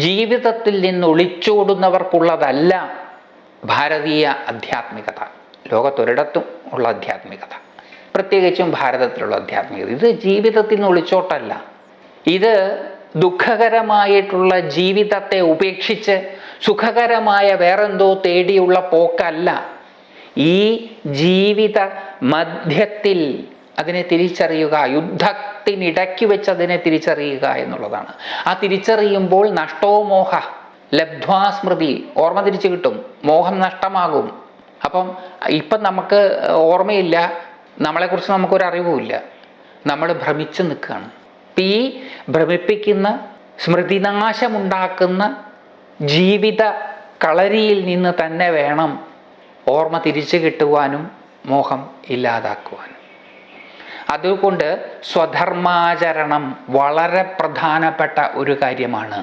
ജീവിതത്തിൽ നിന്ന് ഒളിച്ചോടുന്നവർക്കുള്ളതല്ല ഭാരതീയ ആധ്യാത്മികത. ലോകത്തൊരിടത്തും ഉള്ള ആധ്യാത്മികത, പ്രത്യേകിച്ചും ഭാരതത്തിലുള്ള ആധ്യാത്മികത, ഇത് ജീവിതത്തിൽ നിന്ന് ഒളിച്ചോട്ടല്ല. ഇത് ദുഃഖകരമായിട്ടുള്ള ജീവിതത്തെ ഉപേക്ഷിച്ച് സുഖകരമായ വേറെന്തോ തേടിയുള്ള പോക്കല്ല. ഈ ജീവിത മധ്യത്തിൽ അതിനെ തിരിച്ചറിയുക, യുദ്ധത്തിനിടയ്ക്ക് വെച്ച് അതിനെ തിരിച്ചറിയുക എന്നുള്ളതാണ്. ആ തിരിച്ചറിയുമ്പോൾ നഷ്ടോ മോഹ ലബ്ധ്വാ സ്മൃതി, ഓർമ്മ തിരിച്ചു കിട്ടും, മോഹം നഷ്ടമാകും. ഇപ്പം നമുക്ക് ഓർമ്മയില്ല, നമ്മളെക്കുറിച്ച് നമുക്കൊരറിവുമില്ല, നമ്മൾ ഭ്രമിച്ച് നിൽക്കുകയാണ്. ഈ ഭ്രമിപ്പിക്കുന്ന സ്മൃതിനാശമുണ്ടാക്കുന്ന ജീവിത കളരിയിൽ നിന്ന് തന്നെ വേണം ഓർമ്മ തിരിച്ചു കിട്ടുവാനും മോഹം ഇല്ലാതാക്കുവാനും. അതുകൊണ്ട് സ്വധർമാചരണം വളരെ പ്രധാനപ്പെട്ട ഒരു കാര്യമാണ്.